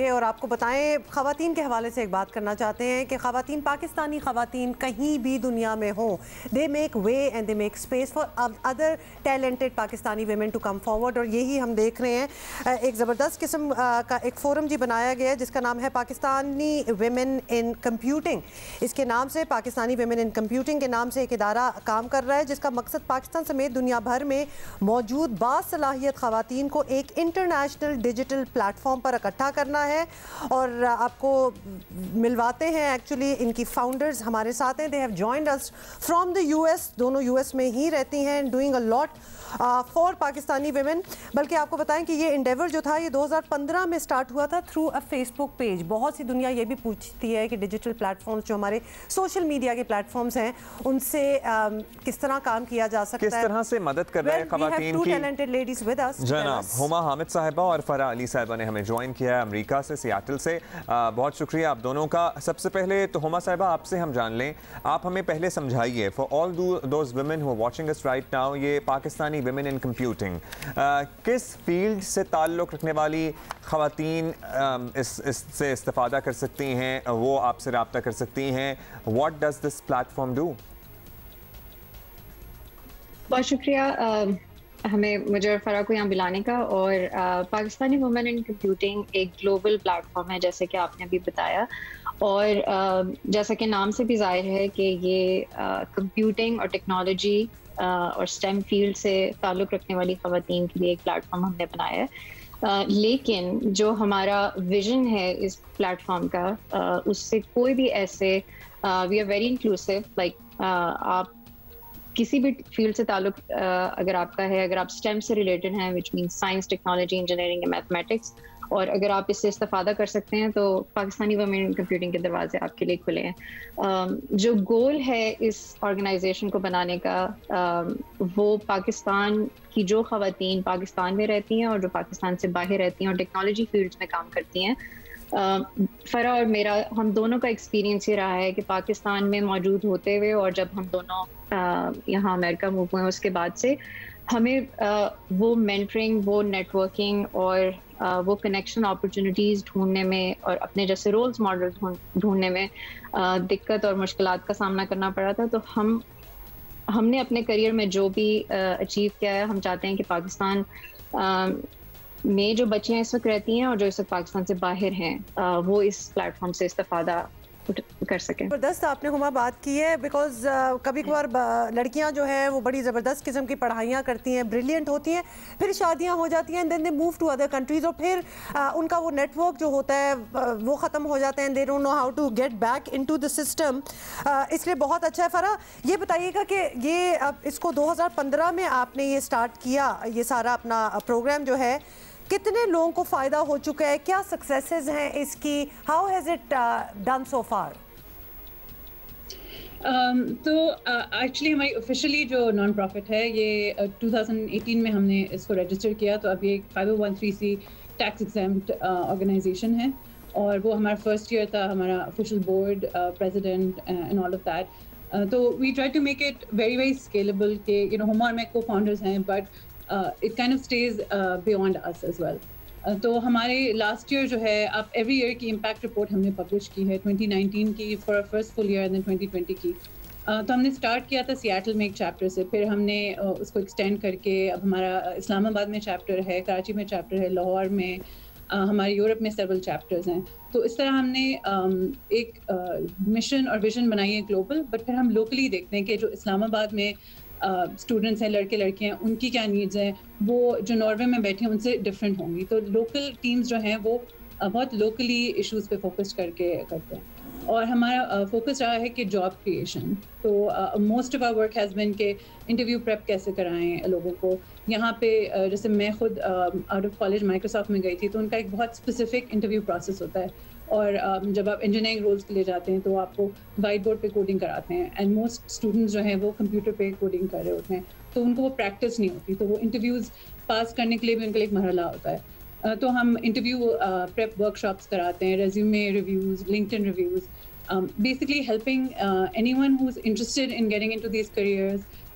اور آپ کو بتائیں خواتین کے حوالے سے ایک بات کرنا چاہتے ہیں کہ خواتین پاکستانی خواتین کہیں بھی دنیا میں ہوں they make way and they make space for other talented Pakistani women to come forward. اور یہی ہم دیکھ رہے ہیں ایک زبردست قسم کا ایک فورم بنایا گیا ہے جس کا نام ہے پاکستانی ویمن ان کمپیوٹنگ. اس کے نام سے پاکستانی ویمن ان کمپیوٹنگ کے نام سے ایک ادارہ کام کر رہا ہے جس کا مقصد پاکستان سمیت دنیا بھر میں موجود باصلاحیت خواتین کو ایک انٹرنیشنل ڈیجیٹل پلیٹ فارم پر اکٹھا کرنا ہے. اور آپ کو ملواتے ہیں ایکچولی ان کی فاؤنڈرز ہمارے ساتھ ہیں. They have joined us from the U S. دونوں یو ایس میں ہی رہتی ہیں doing a lot for Pakistani women. بلکہ آپ کو بتائیں کہ یہ انڈیور جو تھا یہ 2015 میں سٹارٹ ہوا تھا through a Facebook page. بہت سی دنیا یہ بھی پوچھتی ہے کہ ڈیجیٹل پلیٹ فارمز جو ہمارے سوشل میڈیا کے پلیٹ فارمز ہیں ان سے کس طرح کام کیا جا سکتا ہے, کس طرح سے مدد کر رہے ہیں خواتین کی. جناب ہما حامد صاحبہ اور فرح علی صاحبہ نے ہمیں جوائن کیا ہے امریکہ سے, سیاٹل سے. بہت شکریہ آپ دونوں کا. سب سے پہلے تو ہما صاحبہ آپ سے ہم جان لیں, آپ ہمیں پہلے سمجھائیے for all those women who watching اس رائٹ ناؤ, یہ پاکستانی ویمن ان کمپیوٹنگ کس فیلڈ سے تعلق رکھنے والی خواتین اس سے استفادہ کر سکتی ہیں, وہ آپ سے رابطہ کر سکتی ہیں. What does this plate form do? بہت شکریہ مجھے اور فرح کو یہاں بلانے کا. اور پاکستانی وومن ان کمپیوٹنگ ایک گلوبل پلیٹ فارم ہے جیسے کہ آپ نے ابھی بتایا, اور جیسا کہ نام سے بھی ظاہر ہے کہ یہ کمپیوٹنگ اور ٹیکنالوجی اور اسٹیم فیلڈ سے تعلق رکھنے والی خواتین کے لیے ایک پلیٹ فارم ہم نے بنایا ہے. لیکن جو ہمارا ویژن ہے اس پلیٹ فارم کا, اس سے کوئی بھی ایسے we are very inclusive, like آپ کسی بھی فیلڈ سے تعلق اگر آپ کا ہے, اگر آپ اسٹیم سے ریلیٹڈ ہیں which means science, technology, engineering یا میتھمیٹکس, اور اگر آپ اس سے استفادہ کر سکتے ہیں تو پاکستانی وومن ان کمپیوٹنگ کے دروازے آپ کے لیے کھلے ہیں. جو گول ہے اس آرگنائزیشن کو بنانے کا وہ پاکستان کی جو خواتین پاکستان میں رہتی ہیں اور جو پاکستان سے باہر رہتی ہیں اور ٹیکنالوجی فیلڈس میں کام کرتی ہیں, فرح اور میرا ہم دونوں کا ایکسپیرینس یہ رہا ہے کہ پاکستان میں موجود ہوتے ہوئے اور جب ہم دونوں یہاں امریکہ موو ہوئے اس کے بعد سے ہمیں وہ مینٹرنگ, وہ نیٹ ورکنگ اور وہ کنیکشن اپرچونیٹیز ڈھونڈنے میں اور اپنے جیسے رولز ماڈل ڈھونڈنے میں دقت اور مشکلات کا سامنا کرنا پڑا تھا. تو ہم نے اپنے کریئر میں جو بھی اچیو کیا ہے, ہم چاہتے ہیں کہ پاکستان میں جو بچیاں اس وقت رہتی ہیں اور جو اس وقت پاکستان سے باہر ہیں وہ اس پلیٹ فارم سے استفادہ کر سکیں. زبردست آپ نے ہما بات کی ہے, بیکاز کبھی کبھار لڑکیاں جو ہیں وہ بڑی زبردست قسم کی پڑھائیاں کرتی ہیں, بریلینٹ ہوتی ہیں, پھر شادیاں ہو جاتی ہیں, then they move to other countries, اور پھر ان کا وہ نیٹ ورک جو ہوتا ہے وہ ختم ہو جاتے ہیں, they don't know how to get back into the system. اس لیے بہت اچھا ہے. فرح یہ بتائیے گا کہ یہ اس کو 2015 میں آپ نے یہ اسٹارٹ کیا, یہ سارا اپنا پروگرام جو ہے, کتنے لوگوں کو فائدہ ہو چکا ہے, کیا سکسیسز ہیں اس کی, how has it done so for? تو ایکچولی ہماری آفیشلی جو نان پروفٹ ہے یہ 2018 میں ہم نے اس کو رجسٹر کیا, تو اب یہ 5013C ٹیکس ایگزیمپٹ آرگنائزیشن ہے, اور وہ ہمارا فرسٹ ایئر تھا, ہمارا official board, president and all of that. تو we try to make it very very scalable کہ یو نو ہما اور میں کو فاؤنڈرز ہیں, but it kind of stays beyond us as well. تو ہمارے لاسٹ ایئر جو ہے, اب ایوری ایئر کی امپیکٹ رپورٹ ہم نے پبلش کی ہے, 2019 کی for first full year, then 2020 کی. تو ہم نے اسٹارٹ کیا تھا سیاٹل میں ایک چیپٹر سے, پھر ہم نے اس کو ایکسٹینڈ کر کے اب ہمارا اسلام آباد میں چیپٹر ہے, کراچی میں چیپٹر ہے, لاہور میں, ہمارے یورپ میں سیورل چیپٹرز ہیں. تو اس طرح ہم نے ایک مشن اور ویژن بنائی ہے گلوبل, بٹ پھر ہم لوکلی دیکھتے ہیں کہ جو اسلام آباد میں اسٹوڈنٹس ہیں, لڑکے لڑکیاں, ان کی کیا نیڈز ہیں, وہ جو ناروے میں بیٹھے ہیں ان سے ڈفرینٹ ہوں گی. تو لوکل ٹیمز جو ہیں وہ بہت لوکلی ایشوز پہ فوکس کر کے کرتے ہیں, اور ہمارا فوکس رہا ہے کہ جاب کریشن. تو most of our work has been کہ انٹرویو پریپ کیسے کرائیں لوگوں کو. یہاں پہ جیسے میں خود آؤٹ آف کالج مائیکروسافٹ میں گئی تھی, تو ان کا ایک بہت اسپیسیفک انٹرویو پروسیس ہوتا ہے, اور جب آپ انجینئرنگ رولس کے لیے جاتے ہیں تو آپ کو وائٹ بورڈ پہ کوڈنگ کراتے ہیں, اینڈ موسٹ اسٹوڈنٹس جو ہیں وہ کمپیوٹر پہ کوڈنگ کر رہے ہوتے ہیں, تو ان کو وہ پریکٹس نہیں ہوتی. تو وہ انٹرویوز پاس کرنے کے لیے بھی ان کا ایک مرحلہ ہوتا ہے. تو ہم انٹرویو پریپ ورک شاپس کراتے ہیں, resume reviews, linked in reviews, basically helping anyone who's interested in getting into these careers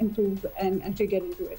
improve and actually get into it.